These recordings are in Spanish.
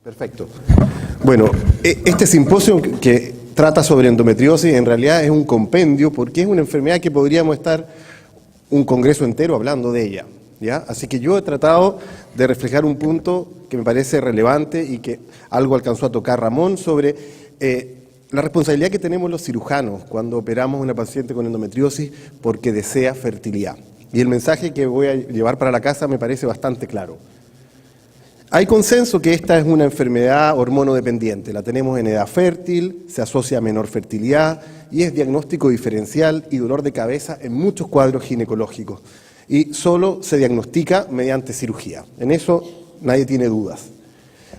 Perfecto. Bueno, este simposio que trata sobre endometriosis en realidad es un compendio porque es una enfermedad que podríamos estar un congreso entero hablando de ella, ¿ya? Así que yo he tratado de reflejar un punto que me parece relevante y que algo alcanzó a tocar Ramón sobre la responsabilidad que tenemos los cirujanos cuando operamos a una paciente con endometriosis porque desea fertilidad. Y el mensaje que voy a llevar para la casa me parece bastante claro. Hay consenso que esta es una enfermedad hormonodependiente, la tenemos en edad fértil, se asocia a menor fertilidad y es diagnóstico diferencial y dolor de cabeza en muchos cuadros ginecológicos y solo se diagnostica mediante cirugía, en eso nadie tiene dudas.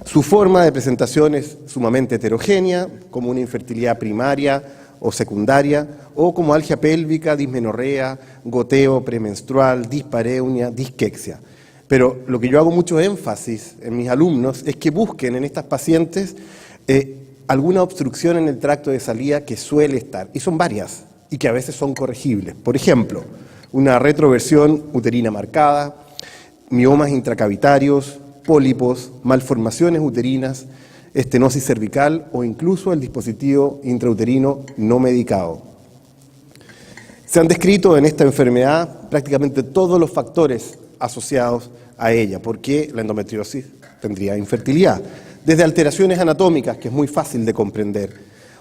Su forma de presentación es sumamente heterogénea, como una infertilidad primaria o secundaria, o como algia pélvica, dismenorrea, goteo premenstrual, dispareunia, disquexia. Pero lo que yo hago mucho énfasis en mis alumnos es que busquen en estas pacientes alguna obstrucción en el tracto de salida que suele estar, y son varias, y que a veces son corregibles. Por ejemplo, una retroversión uterina marcada, miomas intracavitarios, pólipos, malformaciones uterinas, estenosis cervical o incluso el dispositivo intrauterino no medicado. Se han descrito en esta enfermedad prácticamente todos los factores asociados a ella, porque la endometriosis tendría infertilidad. Desde alteraciones anatómicas, que es muy fácil de comprender,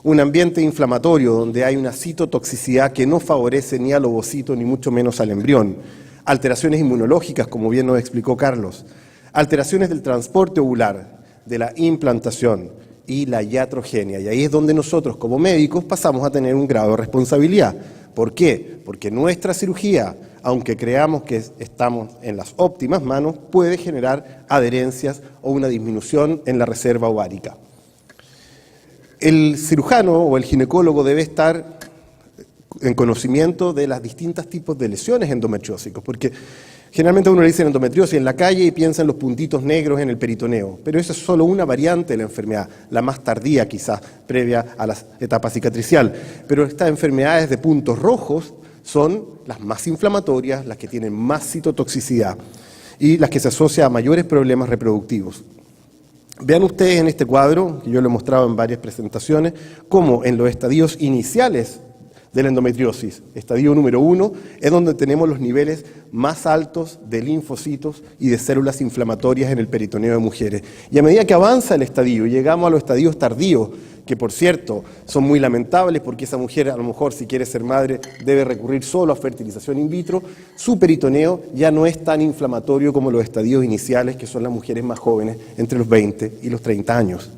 un ambiente inflamatorio donde hay una citotoxicidad que no favorece ni al ovocito ni mucho menos al embrión, alteraciones inmunológicas, como bien nos explicó Carlos, alteraciones del transporte ovular, de la implantación y la iatrogenia, y ahí es donde nosotros como médicos pasamos a tener un grado de responsabilidad. ¿Por qué? Porque nuestra cirugía, aunque creamos que estamos en las óptimas manos, puede generar adherencias o una disminución en la reserva ovárica. El cirujano o el ginecólogo debe estar en conocimiento de los distintos tipos de lesiones endometriósicas, porque generalmente uno le dice endometriosis en la calle y piensa en los puntitos negros en el peritoneo, pero eso es solo una variante de la enfermedad, la más tardía quizás, previa a la etapa cicatricial. Pero estas enfermedades de puntos rojos son las más inflamatorias, las que tienen más citotoxicidad y las que se asocian a mayores problemas reproductivos. Vean ustedes en este cuadro, que yo lo he mostrado en varias presentaciones, cómo en los estadios iniciales de la endometriosis, estadio número 1, es donde tenemos los niveles más altos de linfocitos y de células inflamatorias en el peritoneo de mujeres. Y a medida que avanza el estadio, llegamos a los estadios tardíos, que por cierto son muy lamentables porque esa mujer a lo mejor si quiere ser madre debe recurrir solo a fertilización in vitro, su peritoneo ya no es tan inflamatorio como los estadios iniciales, que son las mujeres más jóvenes, entre los 20 y los 30 años.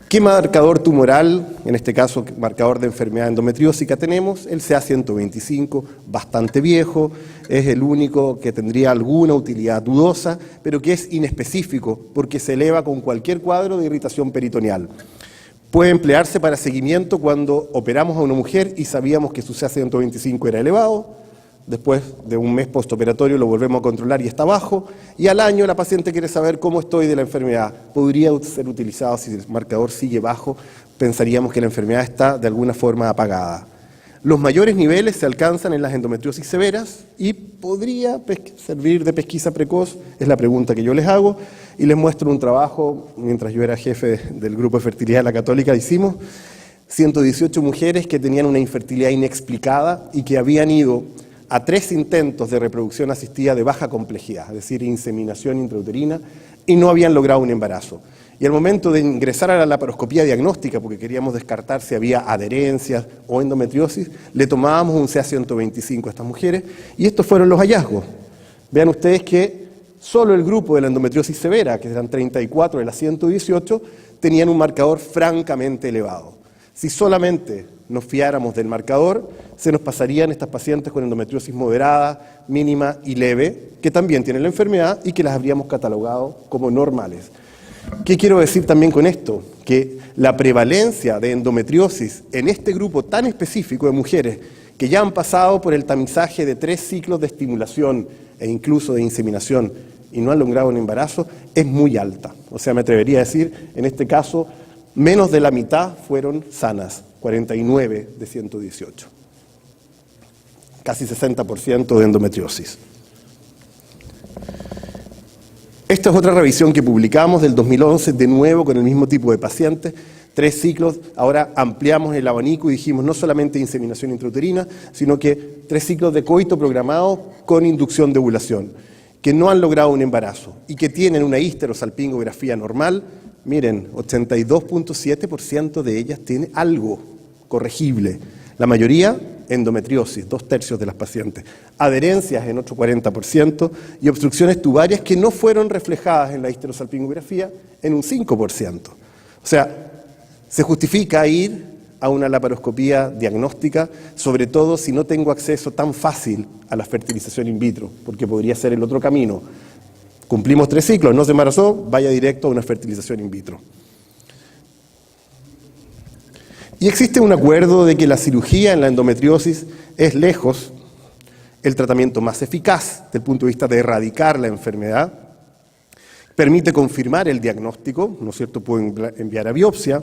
¿Qué marcador tumoral, en este caso marcador de enfermedad endometriósica tenemos? El CA125, bastante viejo, es el único que tendría alguna utilidad dudosa, pero que es inespecífico porque se eleva con cualquier cuadro de irritación peritoneal. Puede emplearse para seguimiento cuando operamos a una mujer y sabíamos que su CA125 era elevado. Después de un mes postoperatorio lo volvemos a controlar y está bajo, y al año la paciente quiere saber cómo estoy de la enfermedad. Podría ser utilizado si el marcador sigue bajo, pensaríamos que la enfermedad está de alguna forma apagada. Los mayores niveles se alcanzan en las endometriosis severas y podría servir de pesquisa precoz, es la pregunta que yo les hago, y les muestro un trabajo, mientras yo era jefe del grupo de fertilidad de la Católica, hicimos 118 mujeres que tenían una infertilidad inexplicada y que habían ido a 3 intentos de reproducción asistida de baja complejidad, es decir, inseminación intrauterina, y no habían logrado un embarazo. Y al momento de ingresar a la laparoscopía diagnóstica, porque queríamos descartar si había adherencias o endometriosis, le tomábamos un CA125 a estas mujeres, y estos fueron los hallazgos. Vean ustedes que solo el grupo de la endometriosis severa, que eran 34 de las 118, tenían un marcador francamente elevado. Si solamente nos fiáramos del marcador, se nos pasarían estas pacientes con endometriosis moderada, mínima y leve, que también tienen la enfermedad y que las habríamos catalogado como normales. ¿Qué quiero decir también con esto? Que la prevalencia de endometriosis en este grupo tan específico de mujeres que ya han pasado por el tamizaje de 3 ciclos de estimulación e incluso de inseminación y no han logrado un embarazo, es muy alta. O sea, me atrevería a decir, en este caso, menos de la mitad fueron sanas, 49 de 118. Casi 60% de endometriosis. Esta es otra revisión que publicamos del 2011, de nuevo con el mismo tipo de pacientes, 3 ciclos. Ahora ampliamos el abanico y dijimos no solamente inseminación intrauterina, sino que 3 ciclos de coito programados con inducción de ovulación, que no han logrado un embarazo y que tienen una histerosalpingografía normal. Miren, 82.7% de ellas tiene algo corregible. La mayoría, endometriosis, 2/3 de las pacientes. Adherencias en otro 40% y obstrucciones tubarias que no fueron reflejadas en la histerosalpingografía en un 5%. O sea, se justifica ir a una laparoscopía diagnóstica, sobre todo si no tengo acceso tan fácil a la fertilización in vitro, porque podría ser el otro camino. Cumplimos 3 ciclos, no se embarazó, vaya directo a una fertilización in vitro. Y existe un acuerdo de que la cirugía en la endometriosis es lejos el tratamiento más eficaz desde el punto de vista de erradicar la enfermedad, permite confirmar el diagnóstico, ¿no es cierto?, puede enviar a biopsia,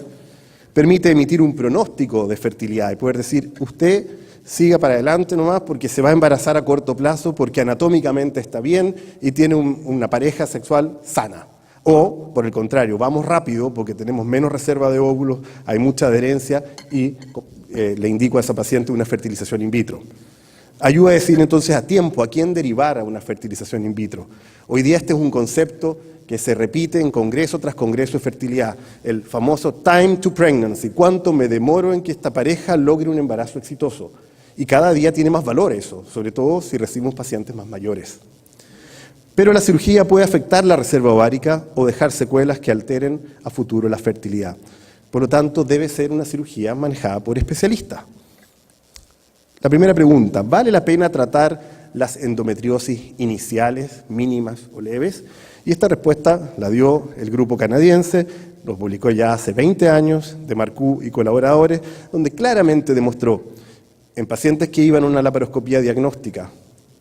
permite emitir un pronóstico de fertilidad y poder decir, usted siga para adelante nomás porque se va a embarazar a corto plazo, porque anatómicamente está bien y tiene una pareja sexual sana. O, por el contrario, vamos rápido porque tenemos menos reserva de óvulos, hay mucha adherencia y le indico a esa paciente una fertilización in vitro. Ayuda a decir entonces a tiempo a quién derivar a una fertilización in vitro. Hoy día este es un concepto que se repite en congreso tras congreso de fertilidad, el famoso time to pregnancy, cuánto me demoro en que esta pareja logre un embarazo exitoso. Y cada día tiene más valor eso, sobre todo si recibimos pacientes más mayores. Pero la cirugía puede afectar la reserva ovárica o dejar secuelas que alteren a futuro la fertilidad. Por lo tanto, debe ser una cirugía manejada por especialistas. La primera pregunta, ¿vale la pena tratar las endometriosis iniciales, mínimas o leves? Y esta respuesta la dio el grupo canadiense, lo publicó ya hace 20 años, de Marcoux y colaboradores, donde claramente demostró en pacientes que iban a una laparoscopía diagnóstica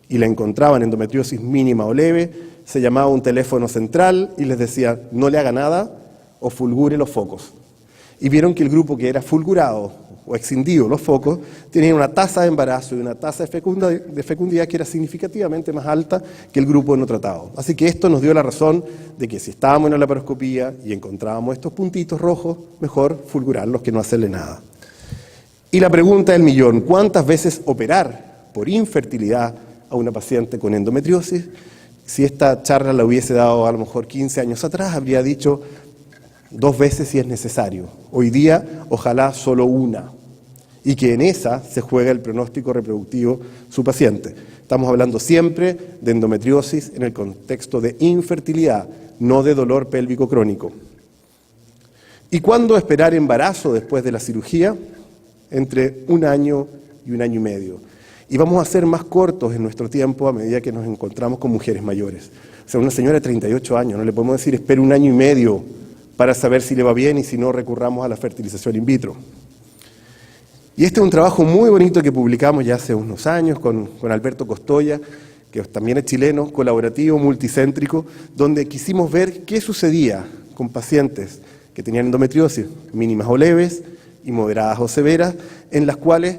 y la encontraban endometriosis mínima o leve, se llamaba un teléfono central y les decía no le haga nada o fulgure los focos. Y vieron que el grupo que era fulgurado o excindido los focos tenía una tasa de embarazo y una tasa de fecundidad que era significativamente más alta que el grupo no tratado. Así que esto nos dio la razón de que si estábamos en la laparoscopía y encontrábamos estos puntitos rojos, mejor fulgurarlos que no hacerle nada. Y la pregunta del millón, ¿cuántas veces operar por infertilidad a una paciente con endometriosis? Si esta charla la hubiese dado a lo mejor 15 años atrás, habría dicho 2 veces si es necesario. Hoy día, ojalá solo una. Y que en esa se juega el pronóstico reproductivo su paciente. Estamos hablando siempre de endometriosis en el contexto de infertilidad, no de dolor pélvico crónico. ¿Y cuándo esperar embarazo después de la cirugía? Entre 1 año y 1 año y medio. Y vamos a ser más cortos en nuestro tiempo a medida que nos encontramos con mujeres mayores. O sea, una señora de 38 años, no le podemos decir espere 1 año y medio para saber si le va bien y si no recurramos a la fertilización in vitro. Y este es un trabajo muy bonito que publicamos ya hace unos años con Alberto Costoya, que también es chileno, colaborativo, multicéntrico, donde quisimos ver qué sucedía con pacientes que tenían endometriosis mínimas o leves y moderadas o severas, en las cuales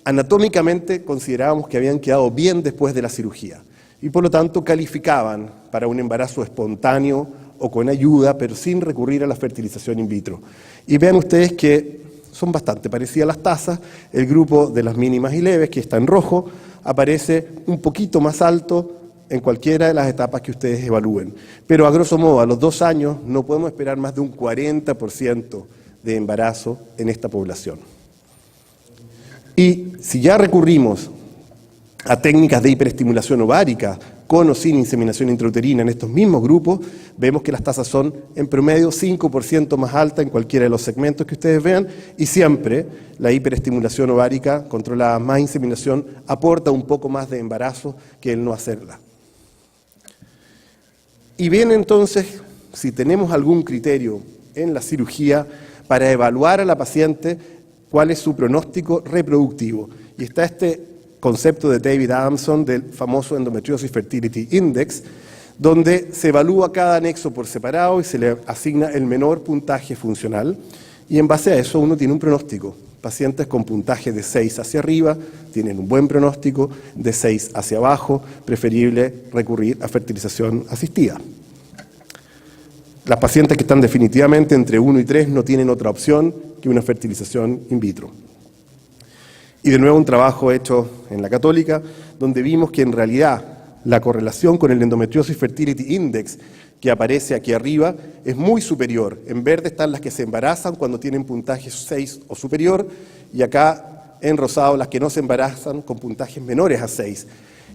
anatómicamente considerábamos que habían quedado bien después de la cirugía y por lo tanto calificaban para un embarazo espontáneo o con ayuda, pero sin recurrir a la fertilización in vitro. Y vean ustedes que son bastante parecidas las tasas. El grupo de las mínimas y leves, que está en rojo, aparece un poquito más alto en cualquiera de las etapas que ustedes evalúen. Pero a grosso modo, a los 2 años no podemos esperar más de un 40% de embarazo en esta población. Y si ya recurrimos a técnicas de hiperestimulación ovárica, con o sin inseminación intrauterina en estos mismos grupos, vemos que las tasas son en promedio 5% más altas en cualquiera de los segmentos que ustedes vean, y siempre la hiperestimulación ovárica controlada más inseminación aporta un poco más de embarazo que el no hacerla. Y bien, entonces, si tenemos algún criterio en la cirugía para evaluar a la paciente cuál es su pronóstico reproductivo. Y está este concepto de David Adamson del famoso Endometriosis Fertility Index, donde se evalúa cada anexo por separado y se le asigna el menor puntaje funcional, y en base a eso uno tiene un pronóstico. Pacientes con puntaje de 6 hacia arriba tienen un buen pronóstico, de 6 hacia abajo, preferible recurrir a fertilización asistida. Las pacientes que están definitivamente entre 1 y 3 no tienen otra opción que una fertilización in vitro. Y de nuevo un trabajo hecho en la Católica, donde vimos que en realidad la correlación con el Endometriosis Fertility Index que aparece aquí arriba es muy superior. En verde están las que se embarazan cuando tienen puntaje 6 o superior, y acá en rosado las que no se embarazan con puntajes menores a 6.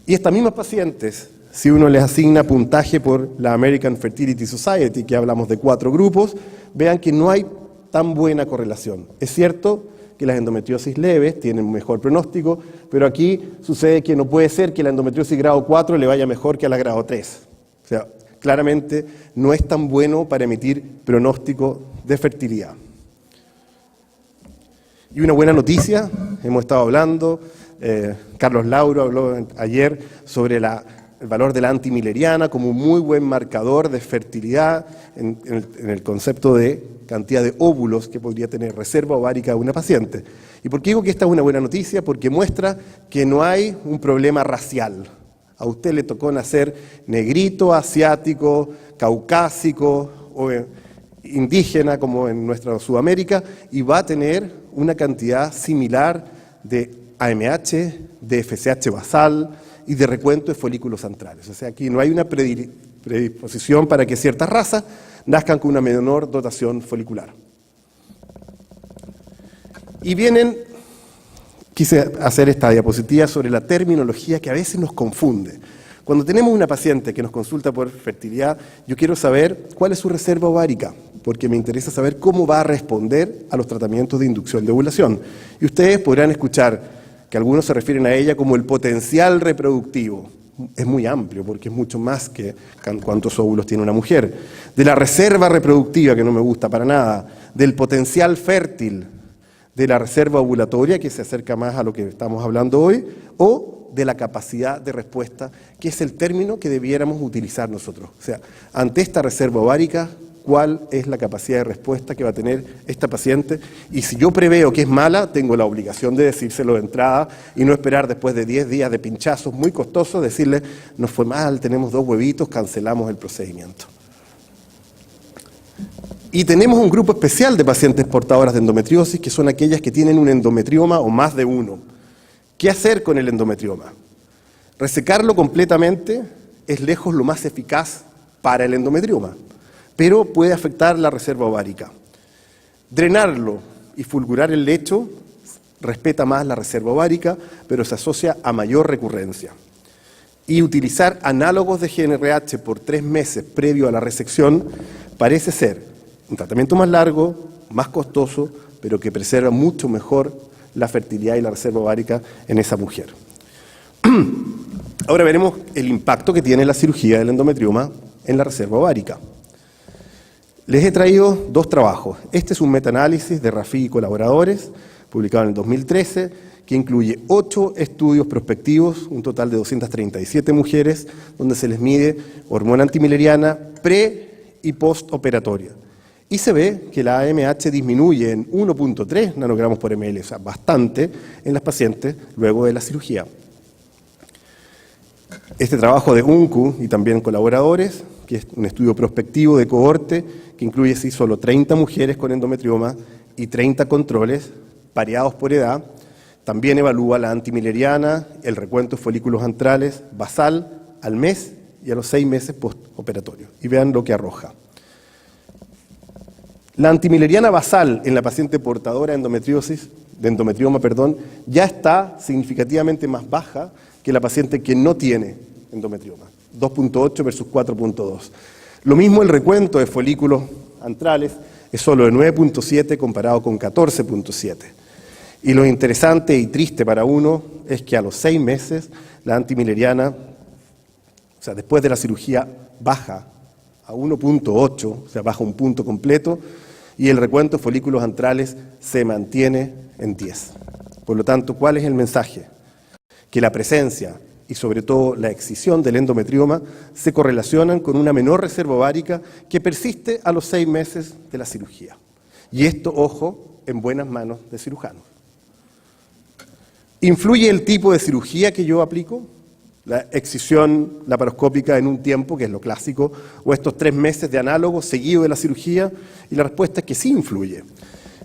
Y estas mismas pacientes, si uno les asigna puntaje por la American Fertility Society, que hablamos de 4 grupos, vean que no hay tan buena correlación. Es cierto que las endometriosis leves tienen un mejor pronóstico, pero aquí sucede que no puede ser que la endometriosis grado 4 le vaya mejor que a la grado 3. O sea, claramente no es tan bueno para emitir pronóstico de fertilidad. Y una buena noticia, hemos estado hablando, Carlos Lauro habló ayer sobre el valor de la antimileriana como un muy buen marcador de fertilidad en el concepto de cantidad de óvulos que podría tener reserva ovárica de una paciente. ¿Y por qué digo que esta es una buena noticia? Porque muestra que no hay un problema racial. A usted le tocó nacer negrito, asiático, caucásico o indígena como en nuestra Sudamérica y va a tener una cantidad similar de AMH, de FSH basal y de recuento de folículos antrales. O sea, aquí no hay una predisposición para que ciertas razas nazcan con una menor dotación folicular. Y quise hacer esta diapositiva sobre la terminología que a veces nos confunde. Cuando tenemos una paciente que nos consulta por fertilidad, yo quiero saber cuál es su reserva ovárica, porque me interesa saber cómo va a responder a los tratamientos de inducción de ovulación. Y ustedes podrán escuchar que algunos se refieren a ella como el potencial reproductivo. Es muy amplio, porque es mucho más que cuántos óvulos tiene una mujer. De la reserva reproductiva, que no me gusta para nada. Del potencial fértil. De la reserva ovulatoria, que se acerca más a lo que estamos hablando hoy. O de la capacidad de respuesta, que es el término que debiéramos utilizar nosotros. O sea, ante esta reserva ovárica, ¿cuál es la capacidad de respuesta que va a tener esta paciente? Y si yo preveo que es mala, tengo la obligación de decírselo de entrada y no esperar después de 10 días de pinchazos muy costosos, decirle, nos fue mal, tenemos 2 huevitos, cancelamos el procedimiento. Y tenemos un grupo especial de pacientes portadoras de endometriosis, que son aquellas que tienen un endometrioma o más de uno. ¿Qué hacer con el endometrioma? Resecarlo completamente es lejos lo más eficaz para el endometrioma, pero puede afectar la reserva ovárica. Drenarlo y fulgurar el lecho respeta más la reserva ovárica, pero se asocia a mayor recurrencia. Y utilizar análogos de GnRH por 3 meses previo a la resección parece ser un tratamiento más largo, más costoso, pero que preserva mucho mejor la fertilidad y la reserva ovárica en esa mujer. Ahora veremos el impacto que tiene la cirugía del endometrioma en la reserva ovárica. Les he traído 2 trabajos. Este es un metaanálisis de Rafi y colaboradores, publicado en el 2013, que incluye 8 estudios prospectivos, un total de 237 mujeres, donde se les mide hormona antimileriana pre- y postoperatoria. Y se ve que la AMH disminuye en 1.3 nanogramos por ml, o sea, bastante en las pacientes luego de la cirugía. Este trabajo de UNCU y también colaboradores, que es un estudio prospectivo de cohorte, que incluye sí solo 30 mujeres con endometrioma y 30 controles, pareados por edad, también evalúa la antimileriana, el recuento de folículos antrales basal al mes y a los 6 meses postoperatorio. Y vean lo que arroja. La antimileriana basal en la paciente portadora de endometrioma, ya está significativamente más baja que la paciente que no tiene endometrioma, 2.8 versus 4.2. Lo mismo el recuento de folículos antrales es solo de 9.7 comparado con 14.7. Y lo interesante y triste para uno es que a los 6 meses la antimileriana, o sea, después de la cirugía, baja a 1.8, o sea, baja un punto completo, y el recuento de folículos antrales se mantiene en 10. Por lo tanto, ¿cuál es el mensaje? Que la presencia y sobre todo la excisión del endometrioma se correlacionan con una menor reserva ovárica que persiste a los 6 meses de la cirugía. Y esto, ojo, en buenas manos de cirujanos. ¿Influye el tipo de cirugía que yo aplico? la excisión laparoscópica en un tiempo, que es lo clásico, o estos 3 meses de análogo seguido de la cirugía, y la respuesta es que sí influye.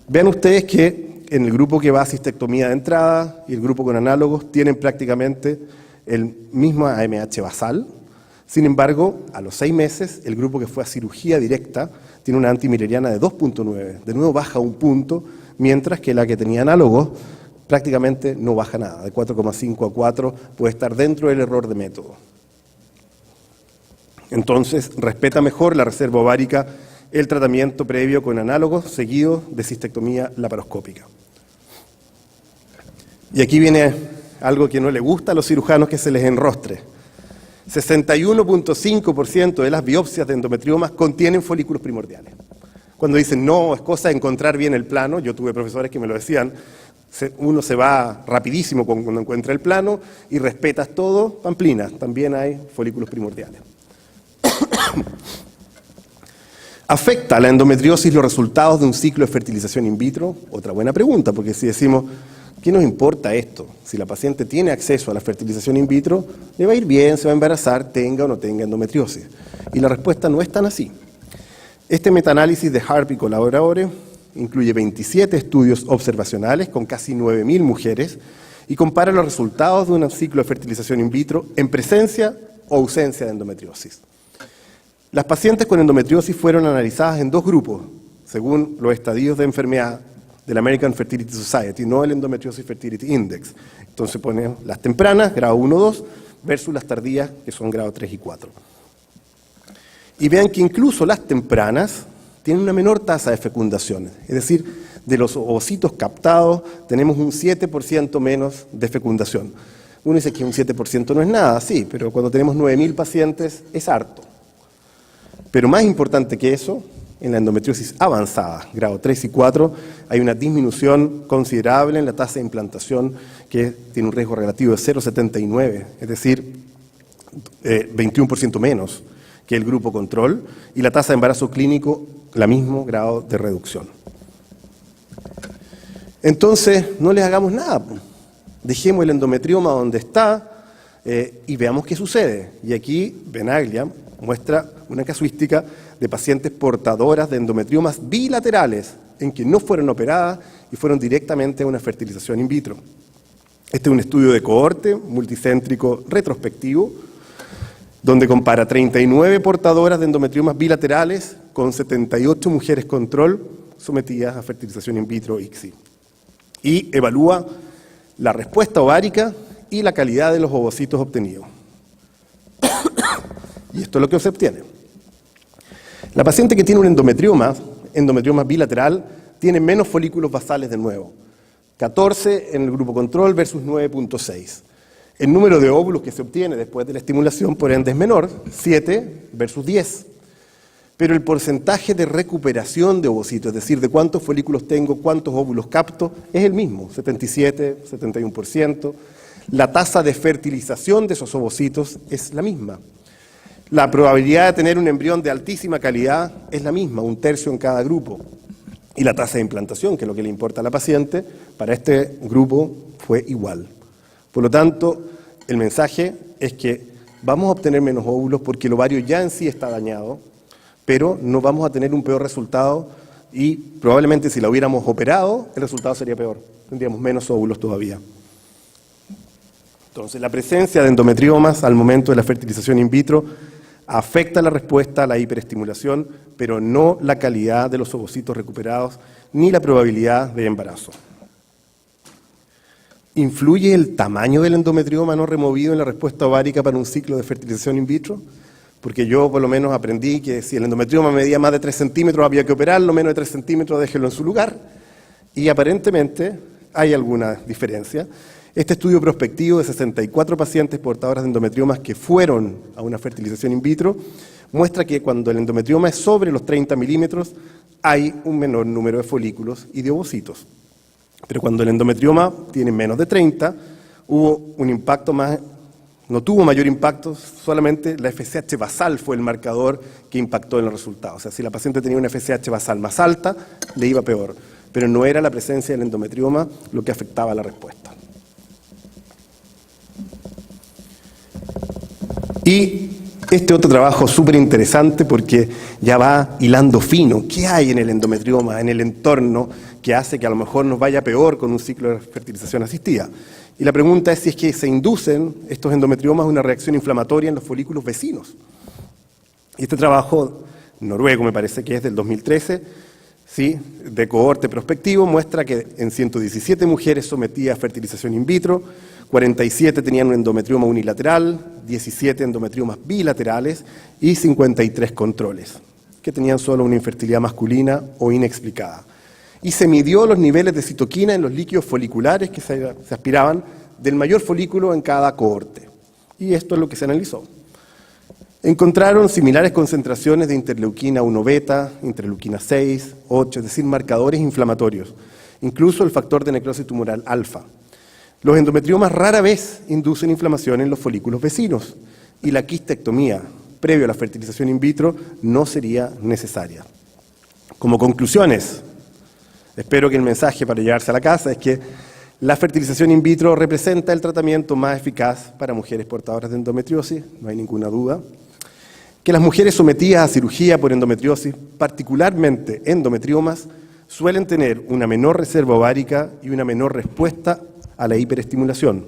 Vean ustedes que en el grupo que va a cistectomía de entrada y el grupo con análogos tienen prácticamente el mismo AMH basal. Sin embargo, a los 6 meses, el grupo que fue a cirugía directa tiene una antimileriana de 2.9, de nuevo baja un punto, mientras que la que tenía análogos prácticamente no baja nada, de 4,5 a 4 puede estar dentro del error de método. Entonces, respeta mejor la reserva ovárica el tratamiento previo con análogos seguido de cistectomía laparoscópica. Y aquí viene algo que no le gusta a los cirujanos que se les enrostre. 61.5% de las biopsias de endometriomas contienen folículos primordiales. Cuando dicen, no, es cosa de encontrar bien el plano, yo tuve profesores que me lo decían, uno se va rapidísimo cuando encuentra el plano y respetas todo, pamplina, también hay folículos primordiales. ¿Afecta a la endometriosis los resultados de un ciclo de fertilización in vitro? Otra buena pregunta, porque si decimos, ¿qué nos importa esto? Si la paciente tiene acceso a la fertilización in vitro, le va a ir bien, se va a embarazar, tenga o no tenga endometriosis. Y la respuesta no es tan así. Este metaanálisis de Harp y colaboradores incluye 27 estudios observacionales con casi 9.000 mujeres y compara los resultados de un ciclo de fertilización in vitro en presencia o ausencia de endometriosis. Las pacientes con endometriosis fueron analizadas en 2 grupos, según los estadios de enfermedad del American Fertility Society, no el Endometriosis Fertility Index. Entonces ponen las tempranas, grado 1 2, versus las tardías, que son grado 3 y 4. Y vean que incluso las tempranas tienen una menor tasa de fecundación, es decir, de los ovocitos captados tenemos un 7% menos de fecundación. Uno dice que un 7% no es nada, sí, pero cuando tenemos 9.000 pacientes es harto. Pero más importante que eso, en la endometriosis avanzada, grado 3 y 4, hay una disminución considerable en la tasa de implantación que tiene un riesgo relativo de 0,79, es decir, 21% menos que el grupo control, y la tasa de embarazo clínico, la mismo grado de reducción. Entonces, no les hagamos nada, dejemos el endometrioma donde está y veamos qué sucede. Y aquí Benaglia muestra una casuística de pacientes portadoras de endometriomas bilaterales en que no fueron operadas y fueron directamente a una fertilización in vitro. Este es un estudio de cohorte multicéntrico retrospectivo donde compara 39 portadoras de endometriomas bilaterales con 78 mujeres control sometidas a fertilización in vitro ICSI y evalúa la respuesta ovárica y la calidad de los ovocitos obtenidos. Y esto es lo que se obtiene. La paciente que tiene un endometrioma bilateral, tiene menos folículos basales de nuevo. 14 en el grupo control versus 9.6. El número de óvulos que se obtiene después de la estimulación, por ende, es menor, 7 versus 10. Pero el porcentaje de recuperación de ovocitos, es decir, de cuántos folículos tengo, cuántos óvulos capto, es el mismo, 77, 71%. La tasa de fertilización de esos ovocitos es la misma. La probabilidad de tener un embrión de altísima calidad es la misma, 1/3 en cada grupo. Y la tasa de implantación, que es lo que le importa a la paciente, para este grupo fue igual. Por lo tanto, el mensaje es que vamos a obtener menos óvulos porque el ovario ya en sí está dañado, pero no vamos a tener un peor resultado y probablemente si la hubiéramos operado, el resultado sería peor. Tendríamos menos óvulos todavía. Entonces, la presencia de endometriomas al momento de la fertilización in vitro afecta la respuesta a la hiperestimulación, pero no la calidad de los ovocitos recuperados ni la probabilidad de embarazo. ¿Influye el tamaño del endometrioma no removido en la respuesta ovárica para un ciclo de fertilización in vitro? Porque yo por lo menos aprendí que si el endometrioma medía más de 3 centímetros había que operarlo, menos de 3 centímetros déjelo en su lugar, y aparentemente hay alguna diferencia. Este estudio prospectivo de 64 pacientes portadoras de endometriomas que fueron a una fertilización in vitro muestra que cuando el endometrioma es sobre los 30 milímetros hay un menor número de folículos y de ovocitos. Pero cuando el endometrioma tiene menos de 30, hubo un impacto más, no tuvo mayor impacto, solamente la FSH basal fue el marcador que impactó en los resultados. O sea, si la paciente tenía una FSH basal más alta, le iba peor, pero no era la presencia del endometrioma lo que afectaba la respuesta. Y este otro trabajo súper interesante porque ya va hilando fino. ¿Qué hay en el endometrioma, en el entorno, que hace que a lo mejor nos vaya peor con un ciclo de fertilización asistida? Y la pregunta es si es que se inducen estos endometriomas una reacción inflamatoria en los folículos vecinos. Y este trabajo noruego, me parece que es del 2013, ¿sí?, de cohorte prospectivo, muestra que en 117 mujeres sometidas a fertilización in vitro, 47 tenían un endometrioma unilateral, 17 endometriomas bilaterales y 53 controles, que tenían solo una infertilidad masculina o inexplicada. Y se midió los niveles de citoquina en los líquidos foliculares que se aspiraban del mayor folículo en cada cohorte. Y esto es lo que se analizó. Encontraron similares concentraciones de interleuquina 1 beta, interleuquina 6, 8, es decir, marcadores inflamatorios, incluso el factor de necrosis tumoral alfa. Los endometriomas rara vez inducen inflamación en los folículos vecinos y la quistectomía previo a la fertilización in vitro no sería necesaria. Como conclusiones, espero que el mensaje para llevarse a la casa es que la fertilización in vitro representa el tratamiento más eficaz para mujeres portadoras de endometriosis, no hay ninguna duda. Que las mujeres sometidas a cirugía por endometriosis, particularmente endometriomas, suelen tener una menor reserva ovárica y una menor respuesta a la hiperestimulación.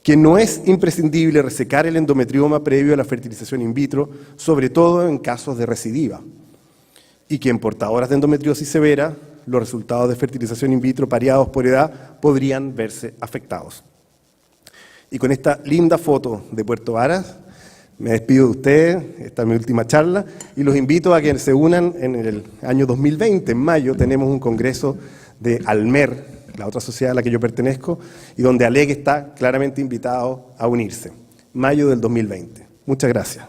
Que no es imprescindible resecar el endometrioma previo a la fertilización in vitro, sobre todo en casos de recidiva. Y que en portadoras de endometriosis severa, los resultados de fertilización in vitro pareados por edad podrían verse afectados. Y con esta linda foto de Puerto Varas, me despido de ustedes, esta es mi última charla, y los invito a que se unan en el año 2020, en mayo, tenemos un congreso de ALMER, la otra sociedad a la que yo pertenezco, y donde ALEG está claramente invitado a unirse. Mayo del 2020. Muchas gracias.